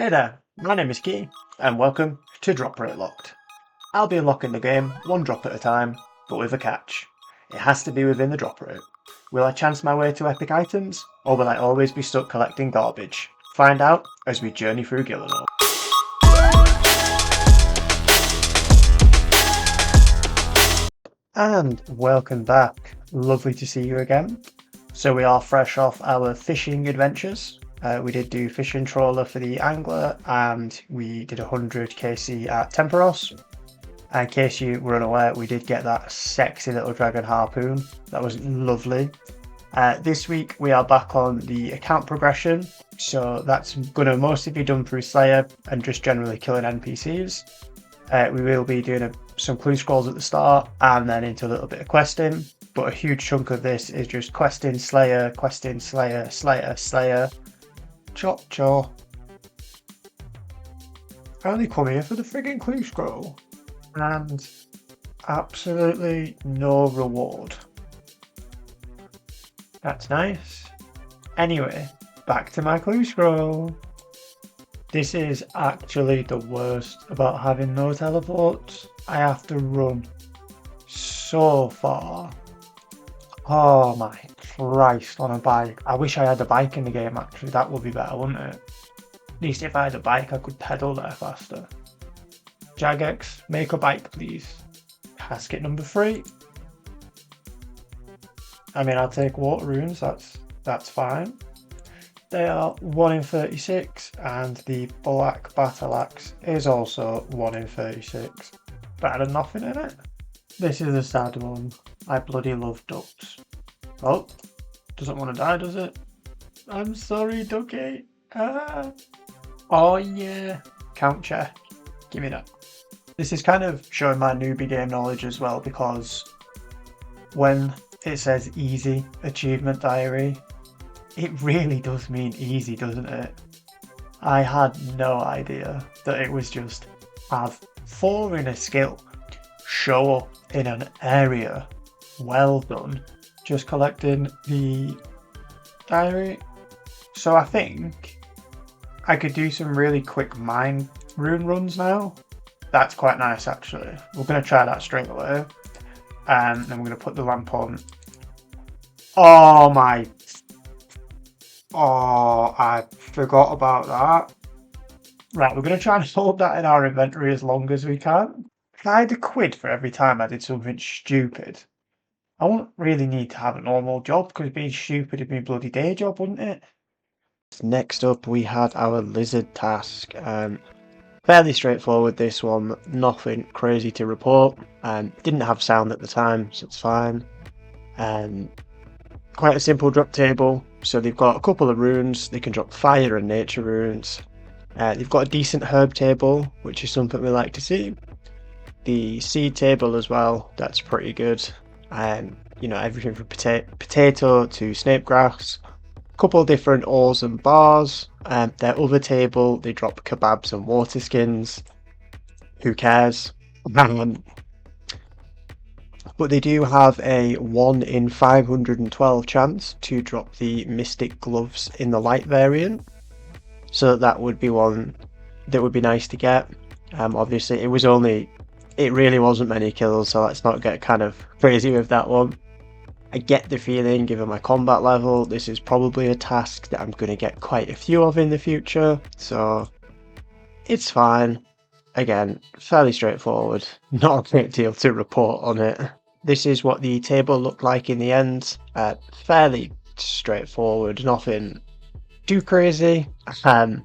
Hey there, my name is Key, and welcome to Drop Rate Locked. I'll be unlocking the game one drop at a time, but with a catch. It has to be within the drop rate. Will I chance my way to epic items, or will I always be stuck collecting garbage? Find out as we journey through Gillinor. And welcome back. Lovely to see you again. So we are fresh off our fishing adventures. We did do fishing trawler for the angler, and we did 100 KC at Temperos. In case you were unaware, we did get that sexy little dragon harpoon. That was lovely. This week we are back on the account progression, so that's going to mostly be done through Slayer and just generally killing NPCs. We will be doing some clue scrolls at the start and then into a little bit of questing, but a huge chunk of this is just questing Slayer, Slayer. Chop chaw. I only come here for the frigging clue scroll. And absolutely no reward. That's nice. Anyway, back to my clue scroll. This is actually the worst about having no teleports. I have to run so far. Oh my Christ, on a bike. I wish I had a bike in the game actually, that would be better, wouldn't it? At least if I had a bike I could pedal there faster. Jagex, make a bike please. Casket number 3. I mean, I'll take water runes, that's fine. They are 1 in 36, and the black battle axe is also 1 in 36. Better than nothing in it. This is a sad one. I bloody love ducks. Oh, doesn't want to die, does it? I'm sorry, ducky. Ah. Oh yeah, count check. Give me that. This is kind of showing my newbie game knowledge as well, because when it says easy achievement diary, it really does mean easy, doesn't it? I had no idea that it was just have 4 in a skill, show up in an area, well done, just collecting the diary. So I think I could do some really quick mine rune runs now. That's quite nice actually. We're going to try that straight away. And then we're going to put the lamp on. Oh my. Oh, I forgot about that. Right, we're going to try and hold that in our inventory as long as we can. If I had a quid for every time I did something stupid, I wouldn't really need to have a normal job, because being stupid would be a bloody day job, wouldn't it? Next up we had our lizard task. Fairly straightforward this one, nothing crazy to report. Didn't have sound at the time, so it's fine. Quite a simple drop table, so they've got a couple of runes, they can drop fire and nature runes. They've got a decent herb table, which is something we like to see. The seed table as well, that's pretty good. You know, everything from potato to snape grass. Couple of different ores and bars. Their other table, they drop kebabs and water skins. Who cares? But they do have a 1 in 512 chance to drop the mystic gloves in the light variant. So that would be one that would be nice to get. Obviously it really wasn't many kills, so let's not get kind of crazy with that one. I get the feeling, given my combat level, this is probably a task that I'm going to get quite a few of in the future, so it's fine. Again, fairly straightforward, not a great deal to report on it. This is what the table looked like in the end. Fairly straightforward, nothing too crazy. You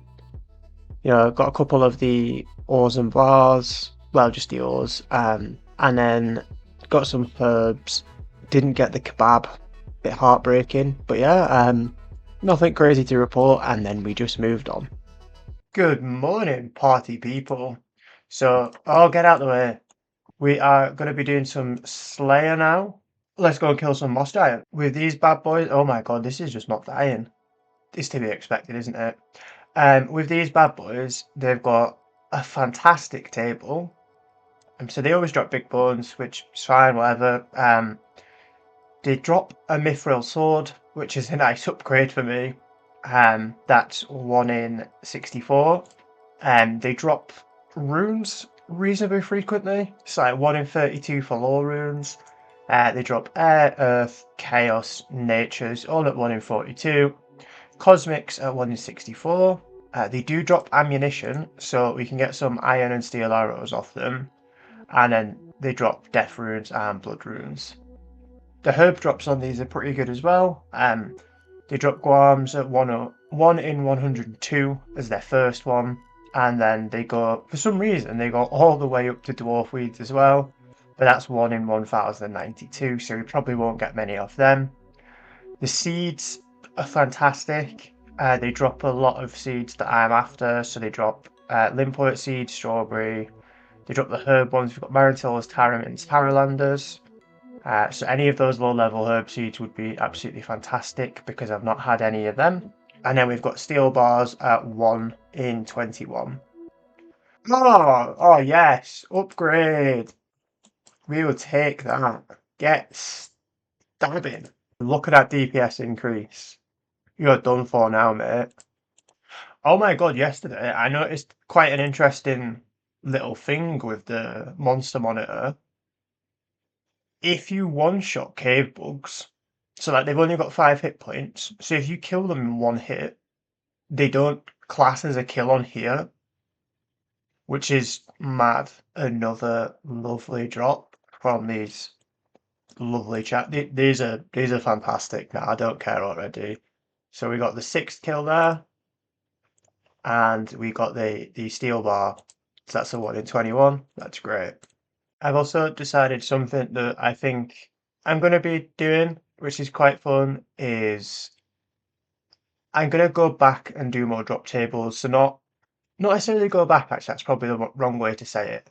know, I've got a couple of the ores and bars, well, just the ores, and then got some herbs. Didn't get the kebab, bit heartbreaking, but yeah, nothing crazy to report, and then we just moved on. Good morning, party people. So, I'll get out of the way. We are going to be doing some Slayer now. Let's go and kill some Moss Giant. With these bad boys, oh my god, this is just not dying. It's to be expected, isn't it? With these bad boys, they've got a fantastic table. So they always drop big bones, which is fine, whatever. They drop a mithril sword, which is a nice upgrade for me. That's 1 in 64. They drop runes reasonably frequently. It's like 1 in 32 for lore runes. They drop air, earth, chaos, natures, all at 1 in 42. Cosmics at 1 in 64. They do drop ammunition, so we can get some iron and steel arrows off them. And then they drop death runes and blood runes. The herb drops on these are pretty good as well. They drop Guams at 1 in 102 as their first one. And then they go, for some reason, they go all the way up to Dwarf Weeds as well. But that's 1 in 1092, so we probably won't get many of them. The seeds are fantastic. They drop a lot of seeds that I'm after. So they drop Limpoet seed, strawberry. They drop the herb ones. We've got Marintillas, Taramins, Taralanders. So any of those low-level herb seeds would be absolutely fantastic because I've not had any of them. And then we've got steel bars at 1 in 21. Oh yes, upgrade. We will take that. Get stabbing. Look at that DPS increase. You're done for now, mate. Oh my god, yesterday I noticed quite an interesting little thing with the monster monitor. If you one-shot cave bugs, so like they've only got 5 hit points, so if you kill them in one hit, they don't class as a kill on here, which is mad. Another lovely drop from these lovely chat. These are fantastic. Now I don't care already. So we got the 6th kill there, and we got the steel bar. So that's a 1 in 21. That's great. I've also decided something that I think I'm going to be doing, which is quite fun, is I'm going to go back and do more drop tables. So not necessarily go back, actually, that's probably the wrong way to say it.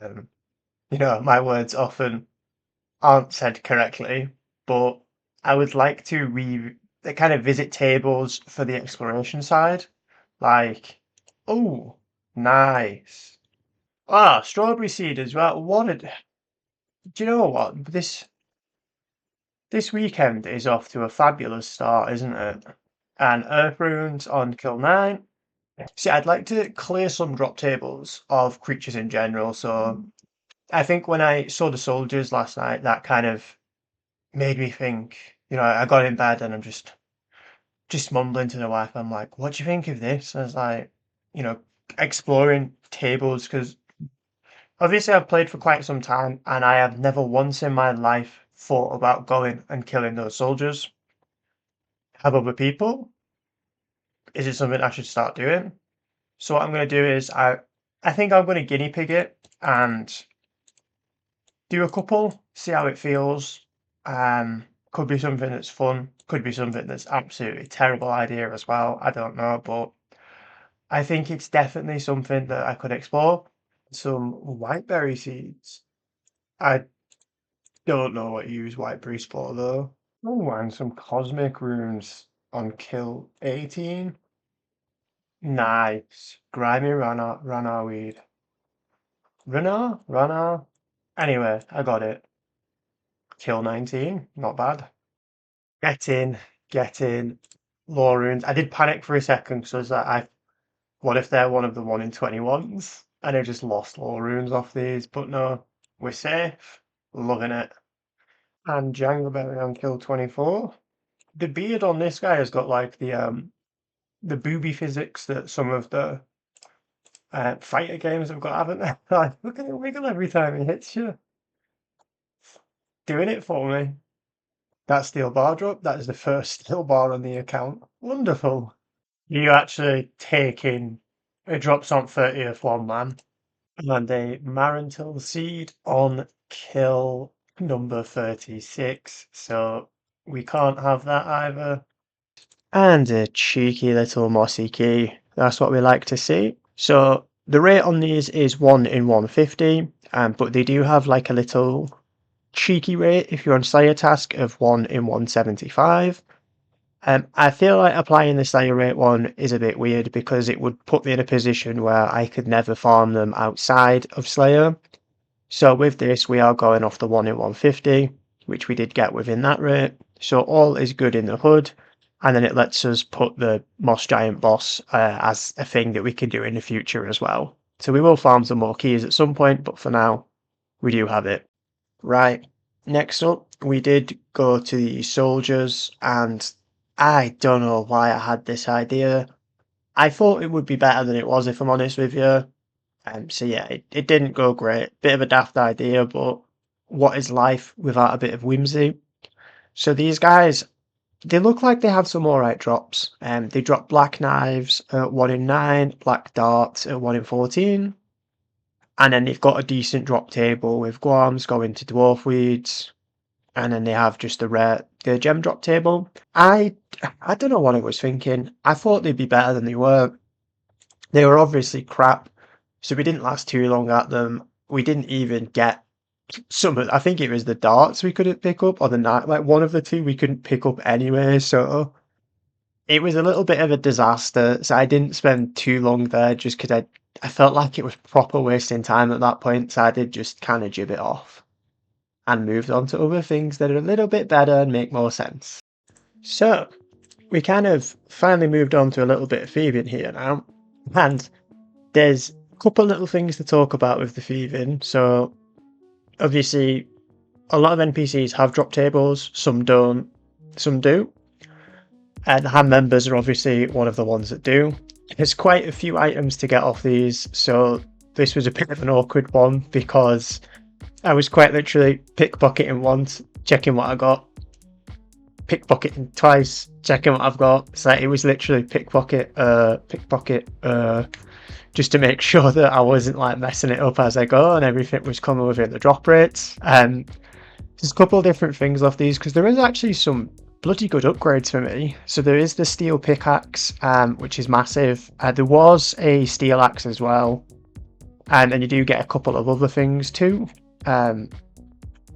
My words often aren't said correctly, but I would like to kind of visit tables for the exploration side. Like, oh, nice. Ah, strawberry seed as well. Do you know what? This weekend is off to a fabulous start, isn't it? And Earth Runes on kill 9. See, I'd like to clear some drop tables of creatures in general. So I think when I saw the soldiers last night, that kind of made me think, I got in bed and I'm just mumbling to the wife. I'm like, what do you think of this? I was like, you know, exploring tables because obviously I've played for quite some time and I have never once in my life thought about going and killing those soldiers. Have other people? Is it something I should start doing? So what I'm going to do is I think I'm going to guinea pig it and do a couple, see how it feels. Could be something that's fun, could be something that's absolutely terrible idea as well. I don't know, but I think it's definitely something that I could explore. Some whiteberry seeds. I don't know what you use whiteberries for though. Oh, and some cosmic runes on kill 18. Nice. Grimy Rana weed. Rana. Anyway, I got it. Kill 19, not bad. Get in. Lore runes. I did panic for a second because I was like, what if they're one of the 1 in 21s? And I just lost lore runes off these, but no, we're safe. Loving it. And Jangleberry on kill 24. The beard on this guy has got like the booby physics that some of the fighter games have got, haven't they? Like, look at it wiggle every time he hits you. Doing it for me. That steel bar drop, that is the first steel bar on the account. Wonderful. You actually taking it drops on 30th one, man. And a Marintil seed on kill number 36. So we can't have that either. And a cheeky little mossy key. That's what we like to see. So the rate on these is 1 in 150, but they do have like a little cheeky rate if you're on Slayer task of 1 in 175. I feel like applying the Slayer rate one is a bit weird because it would put me in a position where I could never farm them outside of Slayer. So with this, we are going off the 1 in 150, which we did get within that rate. So all is good in the hood. And then it lets us put the Moss Giant boss as a thing that we can do in the future as well. So we will farm some more keys at some point, but for now, we do have it. Right. Next up, we did go to the soldiers, and I don't know why I had this idea. I thought it would be better than it was, if I'm honest with you. So yeah, it didn't go great. Bit of a daft idea, but what is life without a bit of whimsy? So these guys, they look like they have some alright drops. They drop black knives at 1 in 9, black darts at 1 in 14, and then they've got a decent drop table with Guams going to Dwarf Weeds, and then they have just the gem drop table. I don't know what I was thinking. I thought they'd be better than they were. They were obviously crap, so we didn't last too long at them. We didn't even get I think it was the darts we couldn't pick up, or the night, like one of the two we couldn't pick up anyway, so it was a little bit of a disaster. So I didn't spend too long there just because I felt like it was proper wasting time at that point, so I did just kind of jib it off and moved on to other things that are a little bit better and make more sense. So we kind of finally moved on to a little bit of thieving here now, and there's a couple little things to talk about with the thieving. So obviously, a lot of NPCs have drop tables, some don't, some do. And hand members are obviously one of the ones that do. There's quite a few items to get off these, so this was a bit of an awkward one because I was quite literally pickpocketing once, checking what I got, pickpocketing twice, checking what I've got. So it was literally pickpocket, just to make sure that I wasn't like messing it up as I go and everything was coming within the drop rates. There's a couple of different things off these because there is actually some bloody good upgrades for me. So there is the steel pickaxe, which is massive. There was a steel axe as well, and then you do get a couple of other things too. But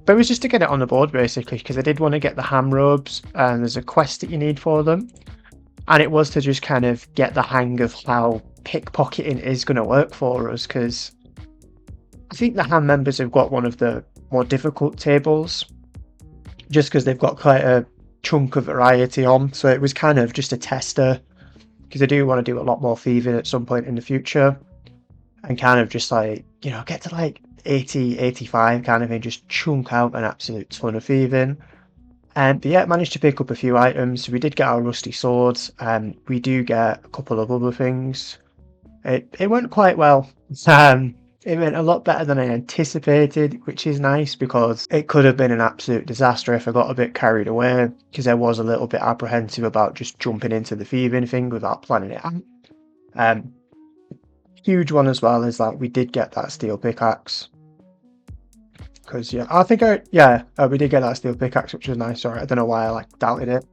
it was just to get it on the board basically because I did want to get the ham robes, and there's a quest that you need for them, and it was to just kind of get the hang of how pickpocketing is going to work for us because I think the ham members have got one of the more difficult tables just because they've got quite a chunk of variety on, so it was kind of just a tester because I do want to do a lot more thieving at some point in the future and kind of just like, you know, get to like 80, 85 kind of thing, just chunk out an absolute ton of thieving. But yeah, managed to pick up a few items. So we did get our rusty swords, and we do get a couple of other things. It went quite well. It went a lot better than I anticipated, which is nice because it could have been an absolute disaster if I got a bit carried away because I was a little bit apprehensive about just jumping into the thieving thing without planning it out. Huge one as well is that we did get that steel pickaxe because yeah, we did get that steel pickaxe, which was nice. Sorry, I don't know why I like doubted it.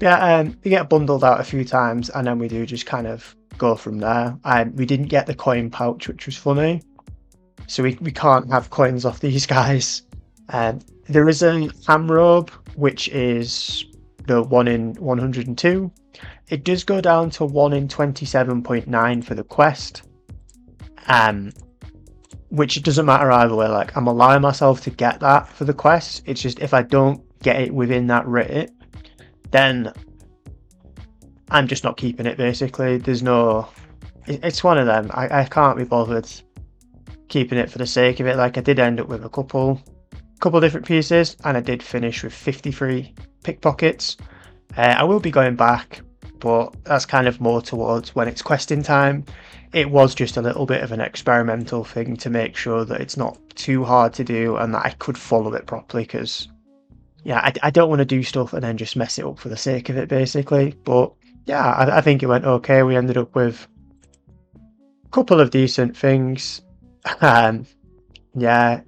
Yeah, we get bundled out a few times and then we do just kind of go from there. We didn't get the coin pouch, which was funny. So we can't have coins off these guys. There is a ham robe, which is the 1 in 102. It does go down to 1 in 27.9 for the quest. Which doesn't matter either way. Like, I'm allowing myself to get that for the quest. It's just if I don't get it within that rate, then I'm just not keeping it basically. It's one of them. I can't be bothered keeping it for the sake of it. Like, I did end up with a couple different pieces and I did finish with 53 pickpockets. I will be going back, but that's kind of more towards when it's questing time. It was just a little bit of an experimental thing to make sure that it's not too hard to do and that I could follow it properly because yeah, I don't want to do stuff and then just mess it up for the sake of it basically. But yeah, I think it went okay. We ended up with a couple of decent things. Yeah,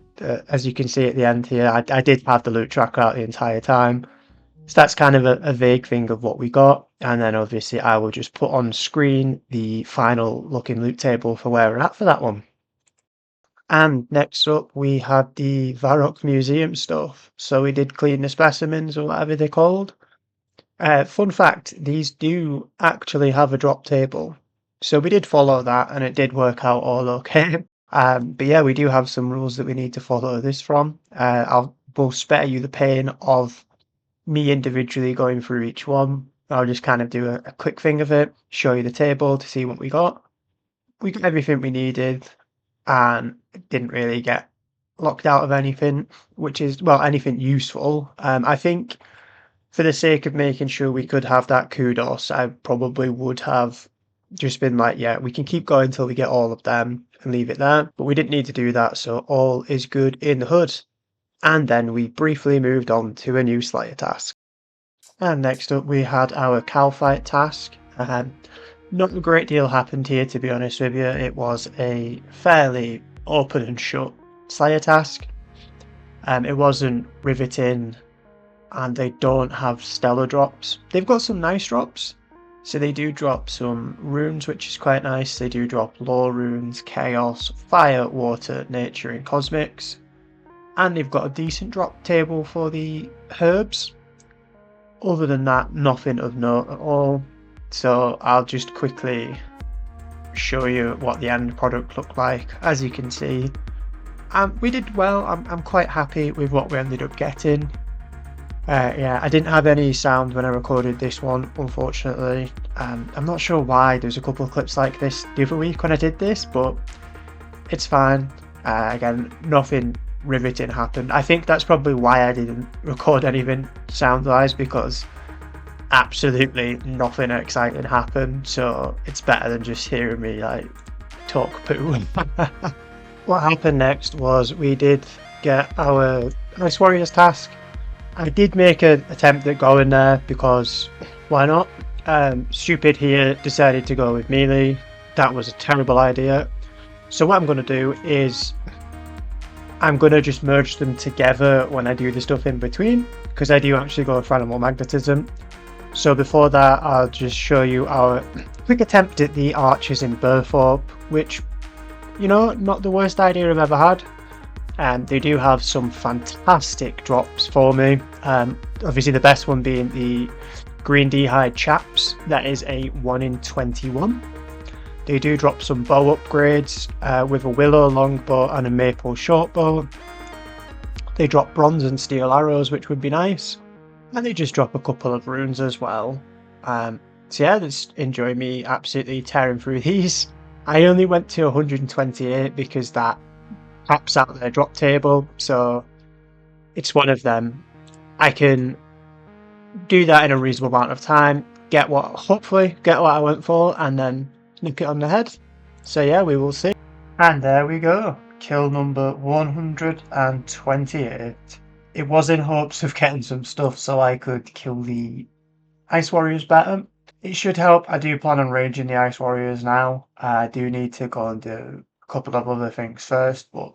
as you can see at the end here, I did have the loot tracker out the entire time. So that's kind of a vague thing of what we got. And then obviously I will just put on screen the final looking loot table for where we're at for that one. And next up we had the Varrock Museum stuff. So we did clean the specimens or whatever they're called. Fun fact, these do actually have a drop table. So we did follow that and it did work out all okay. But yeah, we do have some rules that we need to follow this from. We'll spare you the pain of me individually going through each one. I'll just kind of do a quick thing of it, show you the table to see what we got. we got everything we needed and didn't really get locked out of anything, which is, well, anything useful. I think for the sake of making sure we could have that kudos, I probably would have just been like, yeah, we can keep going till we get all of them and leave it there. But we didn't need to do that, so all is good in the hood. And then we briefly moved on to a new Slayer task. And next up we had our cow fight task. Not a great deal happened here, to be honest with you. It was a fairly open and shut Slayer task. It wasn't riveting, and they don't have stellar drops. They've got some nice drops. So they do drop some runes, which is quite nice. They do drop lore runes, chaos, fire, water, nature, and cosmics. And they've got a decent drop table for the herbs. Other than that, nothing of note at all. So I'll just quickly show you what the end product looked like. As you can see, we did well. I'm quite happy with what we ended up getting. Yeah, I didn't have any sound when I recorded this one, unfortunately. I'm not sure why. There's a couple of clips like this the other week when I did this, but it's fine. Again, nothing riveting happened. I think that's probably why I didn't record anything sound-wise, because absolutely nothing exciting happened, so it's better than just hearing me like talk poo. What happened next was we did get our Ice Warriors task. I did make an attempt at going there because why not? Stupid here decided to go with melee. That was a terrible idea. So what I'm going to do is I'm going to just merge them together when I do the stuff in between, because I do actually go for Animal Magnetism. So before that, I'll just show you our quick attempt at the archers in Birth Orb, which, you know, not the worst idea I've ever had. And they do have some fantastic drops for me. Obviously the best one being the Green D'hide Chaps. That is a 1 in 21. They do drop some bow upgrades with a Willow Longbow and a Maple Shortbow. They drop bronze and steel arrows, which would be nice. And they just drop a couple of runes as well. So yeah, just enjoy me absolutely tearing through these. I only went to 128 because that caps out their drop table, so it's one of them. I can do that in a reasonable amount of time, hopefully get what I went for, and then nip it on the head. So yeah, we will see. And there we go, kill number 128. It was in hopes of getting some stuff so I could kill the Ice Warriors better. It should help. I do plan on raging the Ice Warriors now. I do need to go and do a couple of other things first, but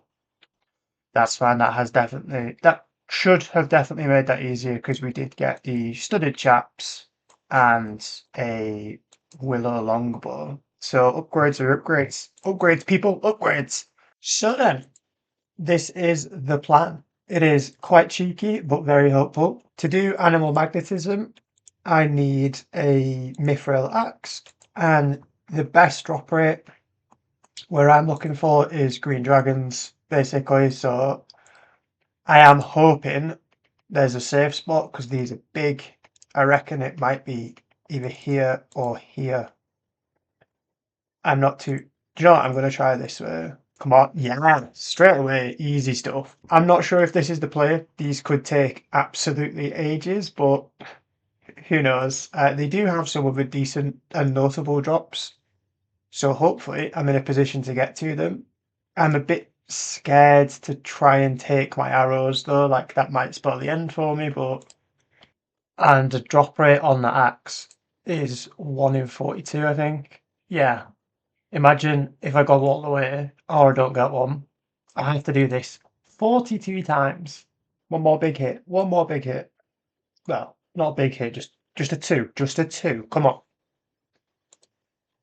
that's fine. That should have definitely made that easier, because we did get the studded chaps and a Willow Longbow. So upgrades are upgrades. Upgrades, people, upgrades. So then, this is the plan. It is quite cheeky, but very helpful. To do Animal Magnetism, I need a Mithril Axe, and the best drop rate where I'm looking for is Green Dragons, basically. So I am hoping there's a safe spot, because these are big. I reckon it might be either here or here. I'm not too... Do you know what? I'm going to try this way. Come on. Yeah, straight away. Easy stuff. I'm not sure if this is the play. These could take absolutely ages, but who knows? They do have some other decent and notable drops, so hopefully I'm in a position to get to them. I'm a bit scared to try and take my arrows though, like that might spell the end for me, but... And the drop rate on the axe is 1 in 42, I think. Yeah. Imagine if I go all the way, or I don't get one. I have to do this 42 times. One more big hit. One more big hit. Well, not a big hit, just a 2. Just a 2. Come on.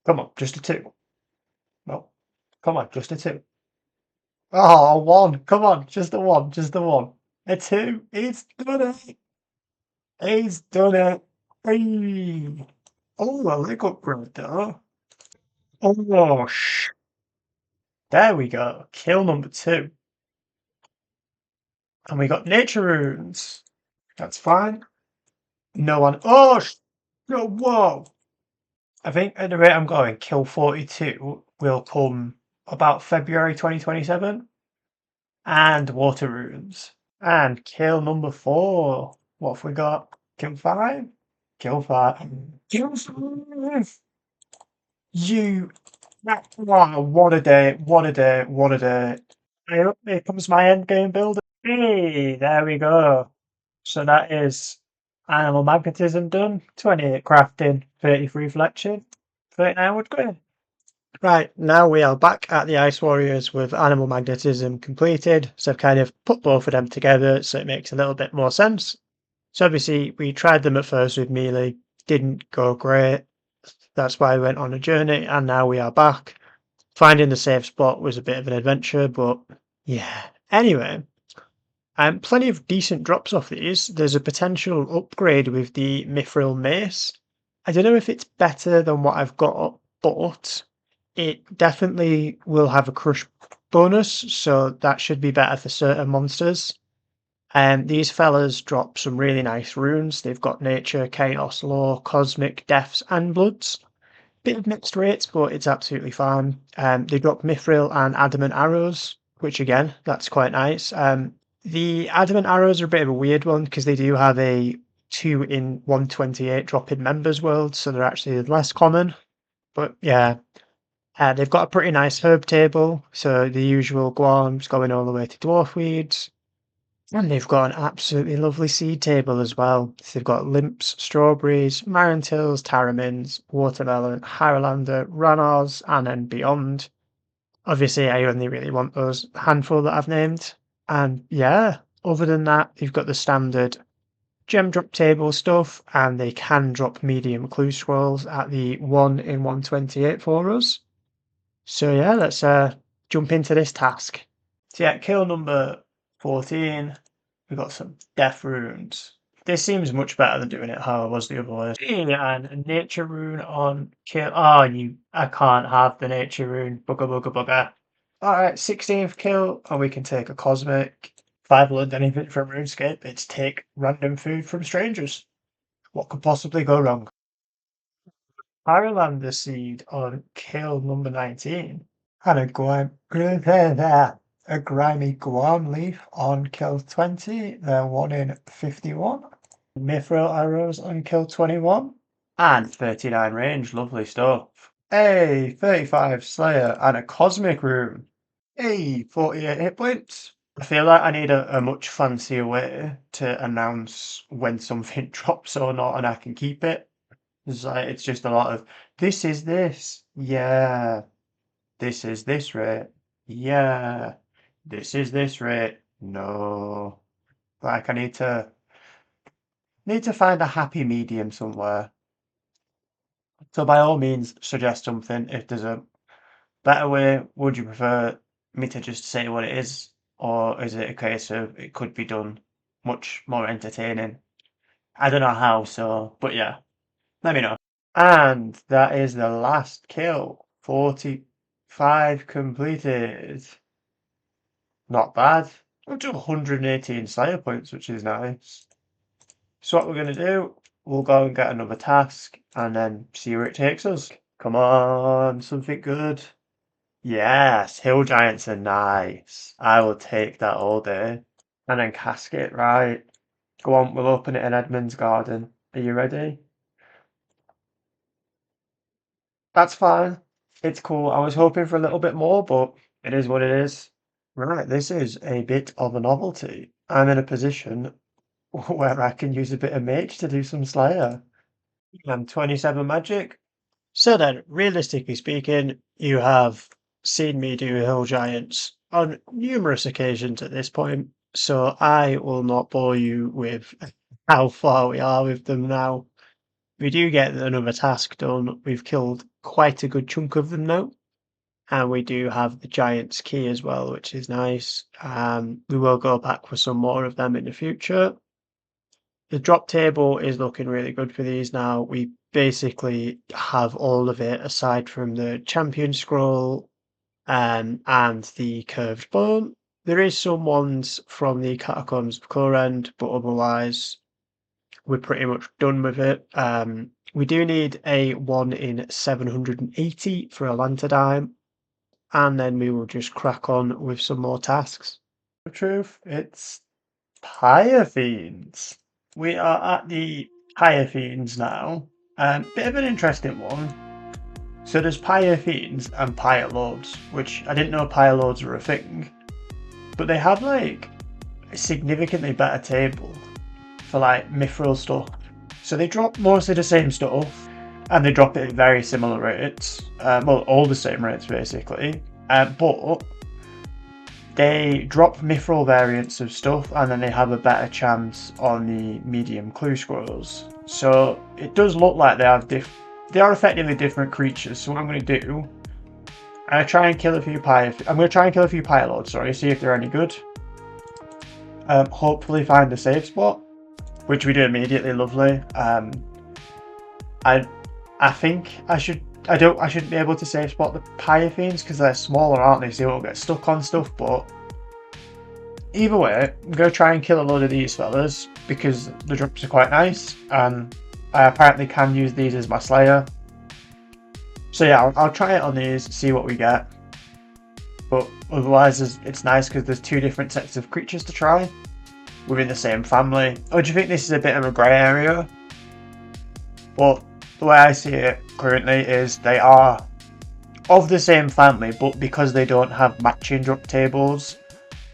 Come on, just a 2. No. Come on, just a 2. Oh, 1. Come on, just a 1. Just a 1. A 2. It's done it. He's done it. Hey. Oh, a leg upgrade though. Oh, there we go. Kill number 2. And we got nature runes. That's fine. No one. Oh, no, whoa. I think at the rate I'm going, kill 42. will come about February 2027. And water runes. And kill number 4. What have we got? Kill 5? Kill 5. Kill 5! You. Wow, what a day. What a day. What a day. Here comes my endgame builder. Hey, there we go. So that is animal magnetism done. 28 crafting, 33 fletching, 39 wood grain. Right, now we are back at the Ice Warriors with animal magnetism completed. So I've kind of put both of them together so it makes a little bit more sense. So obviously we tried them at first with melee, didn't go great. That's why we went on a journey and now we are back. Finding the safe spot was a bit of an adventure, but yeah. Anyway, plenty of decent drops off these. There's a potential upgrade with the Mithril Mace. I don't know if it's better than what I've got, but it definitely will have a crush bonus, so that should be better for certain monsters. These fellas drop some really nice runes. They've got Nature, Chaos, Law, Cosmic, Deaths, and Bloods. Bit of mixed rates, but it's absolutely fine. They drop Mithril and Adamant Arrows, which again, that's quite nice. The Adamant Arrows are a bit of a weird one because they do have a 2 in 128 drop in Members World, so they're actually less common. But yeah, they've got a pretty nice herb table, so the usual Guams going all the way to Dwarfweeds. And they've got an absolutely lovely seed table as well. So they've got Limps, Strawberries, Marrentills, Taramins, Watermelon, Highlander, Ranars, and then beyond. Obviously, I only really want those handful that I've named. And yeah, other than that, you've got the standard gem drop table stuff, and they can drop medium clue scrolls at the 1 in 128 for us. So yeah, let's jump into this task. So yeah, kill number 14. We've got some death runes. This seems much better than doing it how I was the other way. And a nature rune on kill. Oh, I can't have the nature rune. Bugger, bugger, bugger. Alright, 16th kill, and we can take a cosmic. If I've learned anything from RuneScape, it's take random food from strangers. What could possibly go wrong? Highlander seed on kill number 19. And a grimy Guam leaf on kill 20. They're 1 in 51. Mithril arrows on kill 21. And 39 range, lovely stuff. Hey, 35 Slayer and a cosmic rune. Hey, 48 hit points. I feel like I need a much fancier way to announce when something drops or not and I can keep it. It's just a lot of, this is this. Yeah. This is this rate. Yeah. This is this rate. No. Like I need to find a happy medium somewhere. So by all means suggest something. If there's a better way, would you prefer me to just say what it is? Or is it a case of it could be done much more entertaining? I don't know how, so but yeah, let me know. And that is the last kill. 45 completed. Not bad. Up to 118 Slayer points, which is nice. So what we're going to do, we'll go and get another task and then see where it takes us. Come on, something good. Yes, hill giants are nice. I will take that all day. And then casket, right. Go on, we'll open it in Edmund's garden. Are you ready? That's fine. It's cool. I was hoping for a little bit more, but it is what it is. Right, this is a bit of a novelty. I'm in a position where I can use a bit of mage to do some Slayer. I'm 27 magic. So then, realistically speaking, you have seen me do hill giants on numerous occasions at this point, so I will not bore you with how far we are with them now. We do get another task done. We've killed quite a good chunk of them now. And we do have the Giant's Key as well, which is nice. We will go back for some more of them in the future. The drop table is looking really good for these now. We basically have all of it aside from the Champion Scroll and the Curved Bone. There is some ones from the Catacombs of Korend, but otherwise we're pretty much done with it. We do need a 1 in 780 for a Lantadime. and then we will just crack on with some more tasks. The truth, it's Pyre Fiends. We are at the Pyre Fiends now. Bit of an interesting one. So there's Pyre Fiends and Pyre Lords, which I didn't know Pyre Lords were a thing, but they have like a significantly better table for like mithril stuff. So they drop mostly the same stuff, and they drop it at very similar rates. Well, all the same rates basically. But they drop mithril variants of stuff, and then they have a better chance on the medium clue scrolls. So it does look like they are effectively different creatures. So what I'm going to do, I'm going to try and kill a few Pyre Lords, see if they're any good. Hopefully find a safe spot, which we do immediately. Lovely. I think I shouldn't be able to safe spot the Pyre Fiends because they're smaller, aren't they? So they won't get stuck on stuff. But either way, I'm going to try and kill a load of these fellas because the drops are quite nice, and I apparently can use these as my Slayer. So yeah, I'll try it on these, see what we get. But otherwise, it's nice because there's two different sets of creatures to try within the same family. Or do you think this is a bit of a grey area? But the way I see it currently is they are of the same family, but because they don't have matching drop tables,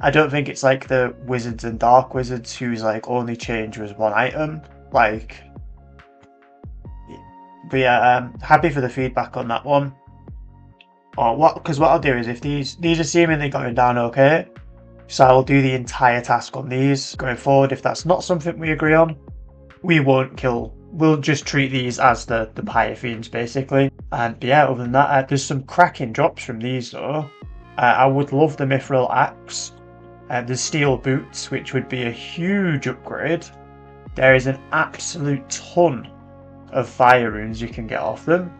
I don't think it's like the Wizards and Dark Wizards whose like only change was one item. But yeah, happy for the feedback on that one. Because what I'll do is, if these are seemingly going down okay, so I'll do the entire task on these going forward. If that's not something we agree on, we won't kill. We'll just treat these as the Pyre Fiends basically. And yeah, other than that, there's some cracking drops from these though. I would love the Mithril Axe. The Steel Boots, which would be a huge upgrade. There is an absolute ton of fire runes you can get off them.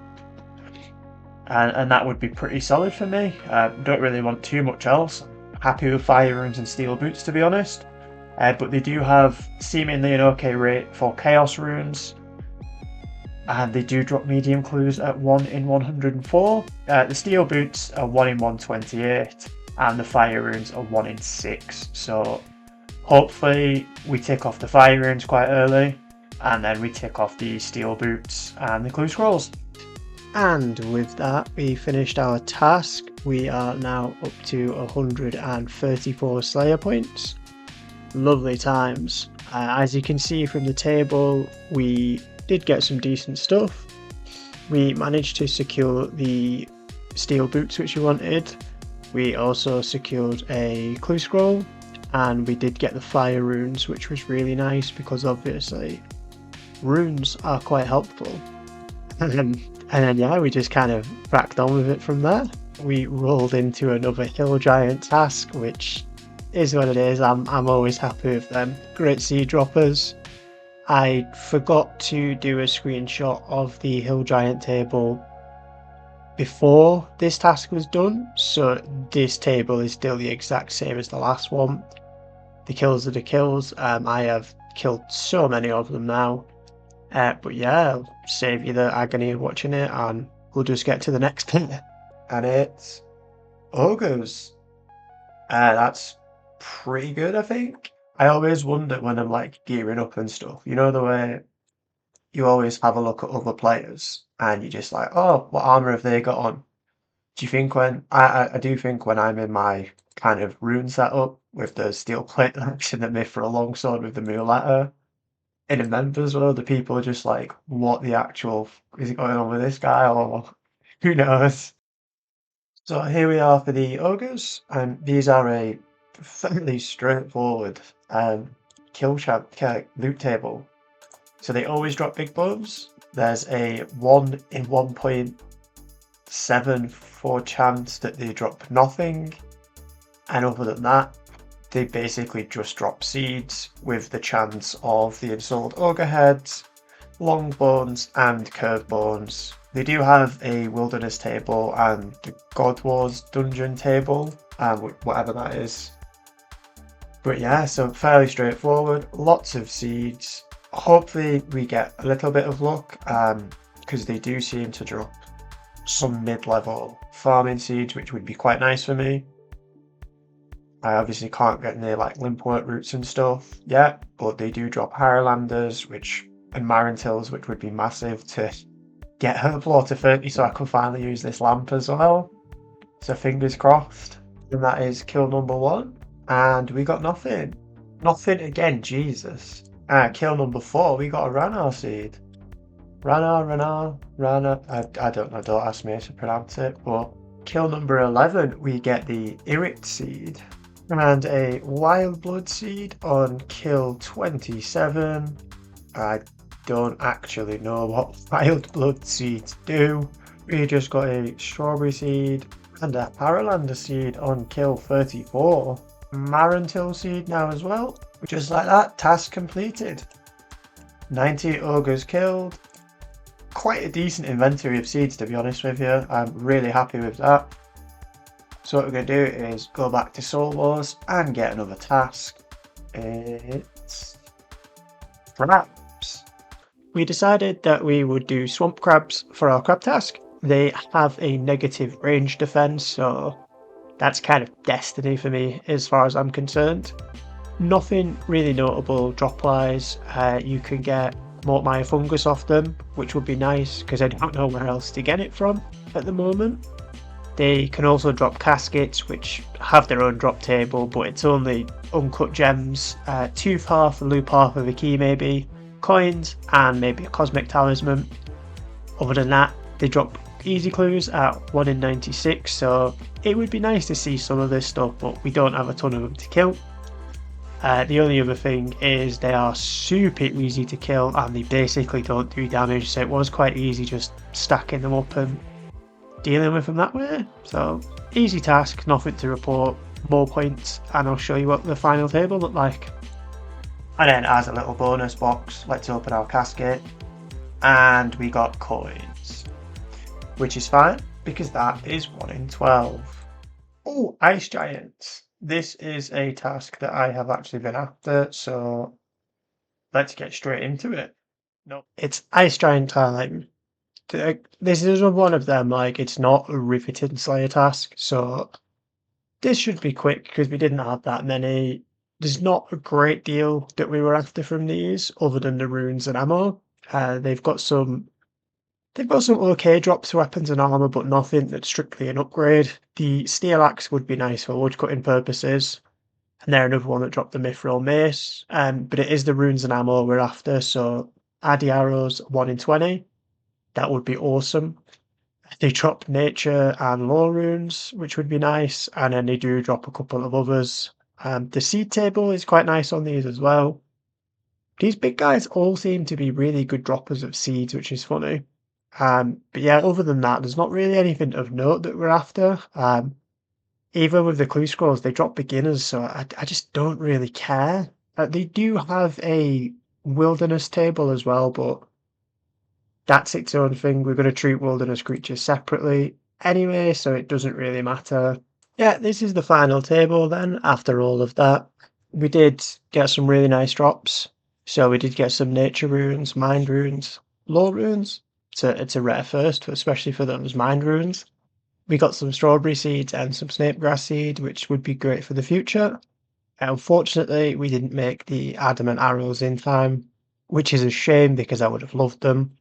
And that would be pretty solid for me. Don't really want too much else. Happy with fire runes and steel boots, to be honest. But they do have seemingly an okay rate for chaos runes, and they do drop medium clues at 1 in 104. The steel boots are 1 in 128, and the fire runes are 1 in 6. So hopefully we tick off the fire runes quite early, and then we tick off the steel boots and the clue scrolls. And with that, we finished our task. We are now up to 134 Slayer points. Lovely times. As you can see from the table, we did get some decent stuff. We managed to secure the steel boots which we wanted. We also secured a clue scroll, and we did get the fire runes, which was really nice because obviously runes are quite helpful. And then yeah, we just kind of cracked on with it from there. We rolled into another Hill Giant task, which is what it is. I'm always happy with them. Great seed droppers. I forgot to do a screenshot of the Hill Giant table before this task was done, so this table is still the exact same as the last one. The kills are the kills. I have killed so many of them now. But yeah, I'll save you the agony of watching it, and we'll just get to the next bit. And it's Ogres. That's pretty good, I think. I always wonder when I'm like gearing up and stuff, you know, the way you always have a look at other players and you're just like, oh, what armor have they got on? Do you think when I do think when I'm in my kind of rune setup with the steel plate axe and the mithril longsword with the mulatta in a member as well, the people are just like, what the actual is going on with this guy, or who knows? So here we are for the ogres, and these are a fairly straightforward loot table. So they always drop big buffs. There's a 1 in 1.74 chance that they drop nothing, and other than that, they basically just drop seeds with the chance of the Ensouled Ogre heads, long bones, and curved bones. They do have a wilderness table and the God Wars dungeon table, whatever that is. But yeah, so fairly straightforward, lots of seeds. Hopefully we get a little bit of luck, because they do seem to drop some mid-level farming seeds, which would be quite nice for me. I obviously can't get near like Limpwort roots and stuff yet, but they do drop Highlanders, and Marantils, which would be massive to get Herblore to 30 so I can finally use this lamp as well. So fingers crossed. And that is kill number 1. And we got nothing. Nothing again, Jesus. Kill number 4, we got a Ranarr seed. Ranarr. I don't know, don't ask me to pronounce it, but kill number 11, we get the Irit seed. And a Wild Blood seed on kill 27. I don't actually know what Wild Blood seeds do. We just got a Strawberry seed and a Paralander seed on kill 34. Marantil seed now as well. Just like that, task completed. 90 ogres killed. Quite a decent inventory of seeds, to be honest with you. I'm really happy with that. So what we're going to do is go back to Soul Wars and get another task. It's crabs. We decided that we would do swamp crabs for our crab task. They have a negative range defense, so that's kind of destiny for me as far as I'm concerned. Nothing really notable drop-wise. You can get Mortmire fungus off them, which would be nice because I don't know where else to get it from at the moment. They can also drop caskets, which have their own drop table, but it's only uncut gems, tooth half, a loop half of a key maybe, coins, and maybe a cosmic talisman. Other than that, they drop easy clues at 1 in 96, so it would be nice to see some of this stuff, but we don't have a ton of them to kill. The only other thing is they are super easy to kill and they basically don't do damage, so it was quite easy just stacking them up and dealing with them that way. So easy task, nothing to report, more points, and I'll show you what the final table looked like. And then as a little bonus box, let's open our casket, and we got coins, which is fine because that is 1 in 12. Oh, Ice Giants. This is a task that I have actually been after, so let's get straight into it. No, it's Ice Giant time. This is one of them, like, it's not a Riveting Slayer task, so this should be quick because we didn't have that many. There's not a great deal that we were after from these other than the runes and ammo. They've got some okay drops to weapons and armor, but nothing that's strictly an upgrade. The steel axe would be nice for woodcutting purposes, and they're another one that dropped the mithril mace. But it is the runes and ammo we're after, so Addy arrows 1 in 20. That would be awesome. They drop nature and lore runes, which would be nice, and then they do drop a couple of others. The seed table is quite nice on these as well. These big guys all seem to be really good droppers of seeds, which is funny. But yeah, other than that, there's not really anything of note that we're after. Even with the clue scrolls, they drop beginners, so I just don't really care. They do have a wilderness table as well, but that's its own thing. We're going to treat wilderness creatures separately anyway, so it doesn't really matter. Yeah, this is the final table then, after all of that. We did get some really nice drops. So we did get some nature runes, mind runes, lore runes. It's a rare first, especially for those mind runes. We got some strawberry seeds and some snapegrass seed, which would be great for the future. Unfortunately, we didn't make the adamant arrows in time, which is a shame because I would have loved them.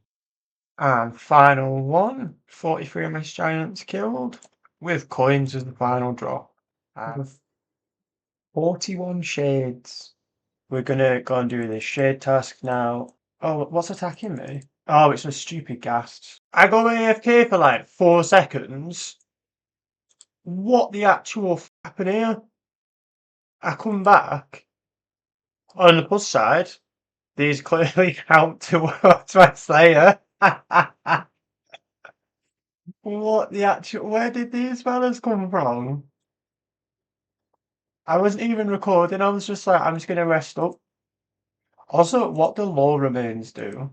And final one, 43 MS Giants killed, with coins as the final drop. And 41 shades. We're gonna go and do this shade task now. Oh, what's attacking me? Oh, it's a stupid ghast. I go AFK for like 4 seconds. What the actual f happened here? I come back. On the plus side, these clearly count towards my Slayer. What the actual... Where did these fellas come from? I wasn't even recording, I was just like, I'm just gonna rest up. Also, what do lore remains do?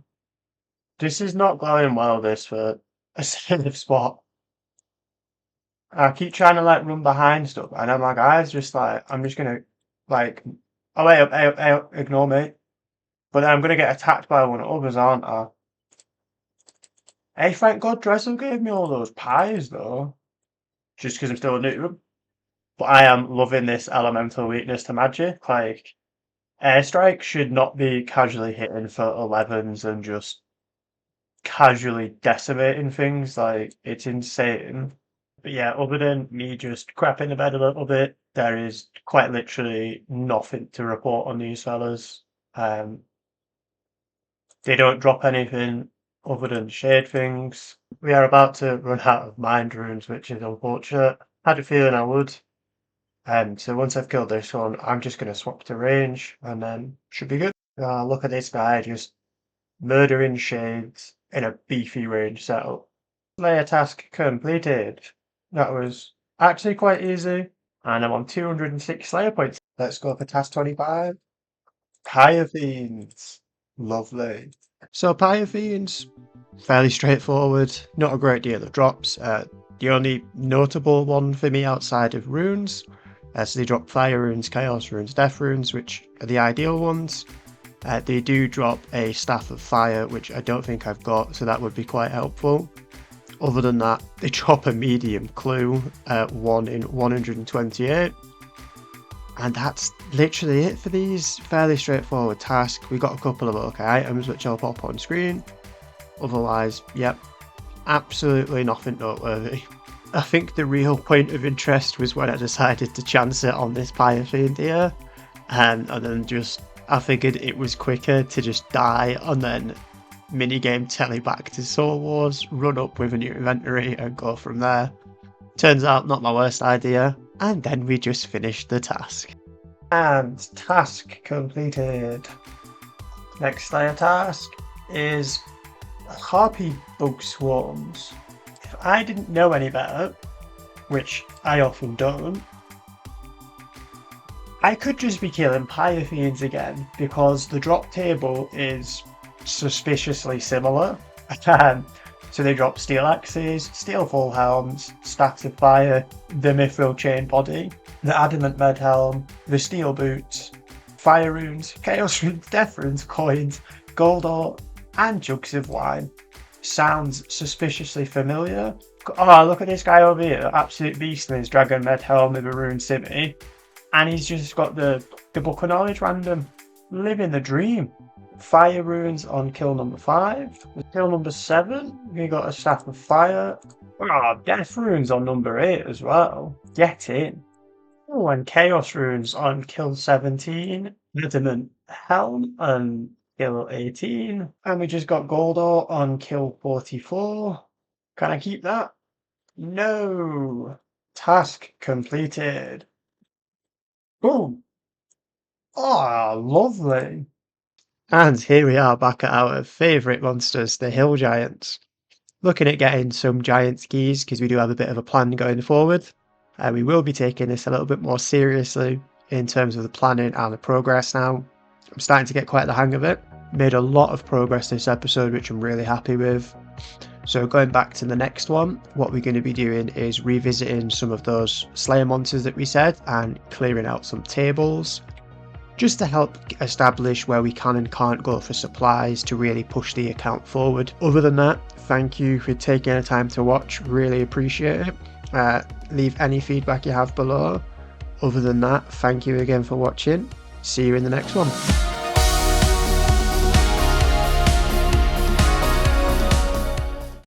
This is not going well, this, for a safe spot. I keep trying to, like, run behind stuff, and then my guy's just like, I'm just gonna, like... Oh, wait, ignore me. But then I'm gonna get attacked by one of others, aren't I? Hey, thank God Dressel gave me all those pies though, just because I'm still new to them. But I am loving this elemental weakness to magic. Like, airstrike should not be casually hitting for 11s and just casually decimating things. Like, it's insane. But yeah, other than me just crapping the bed a little bit, there is quite literally nothing to report on these fellas. Um, they don't drop anything other than shade things. We are about to run out of mind runes, which is unfortunate. Had a feeling I would. So once I've killed this one, I'm just going to swap to range and then should be good. Look at this guy just murdering shades in a beefy range setup. Slayer task completed. That was actually quite easy. And I'm on 206 Slayer points. Let's go for task 25. Pyre Fiends. Lovely. So Pyre Fiends, fairly straightforward. Not a great deal of drops. The only notable one for me outside of runes, so they drop fire runes, chaos runes, death runes, which are the ideal ones. They do drop a staff of fire, which I don't think I've got, so that would be quite helpful. Other than that, they drop a medium clue, 1 in 128. And that's literally it for these fairly straightforward tasks. We got a couple of okay items which I'll pop on screen. Otherwise, yep, absolutely nothing noteworthy. I think the real point of interest was when I decided to chance it on this Pyre Fiend here. And then just, I figured it was quicker to just die and then minigame tele back to Soul Wars, run up with a new inventory and go from there. Turns out not my worst idea. And then we just finished the task. And task completed. Next Slayer task is Harpy Bug Swarms. If I didn't know any better, which I often don't, I could just be killing Pyre Fiends again because the drop table is suspiciously similar. So they drop steel axes, steel full helms, stacks of fire, the mithril chain body, the adamant med helm, the steel boots, fire runes, chaos runes, death runes, coins, gold ore, and jugs of wine. Sounds suspiciously familiar. Oh, look at this guy over here, absolute beast in his dragon med helm with a rune simmy. And he's just got the book of knowledge random. Living the dream. Fire runes on kill number 5. Kill number 7, we got a staff of fire. Oh, death runes on number 8 as well. Get in. Oh, and chaos runes on kill 17. Adamant helm on kill 18. And we just got gold ore on kill 44. Can I keep that? No. Task completed. Boom. Oh, lovely. And here we are back at our favourite monsters, the Hill Giants. Looking at getting some giant skis because we do have a bit of a plan going forward. We will be taking this a little bit more seriously in terms of the planning and the progress now. I'm starting to get quite the hang of it. Made a lot of progress this episode, which I'm really happy with. So going back to the next one, what we're going to be doing is revisiting some of those Slayer monsters that we said and clearing out some tables, just to help establish where we can and can't go for supplies to really push the account forward. Other than that, thank you for taking the time to watch, really appreciate it. Leave any feedback you have below. Other than that, thank you again for watching. See you in the next one.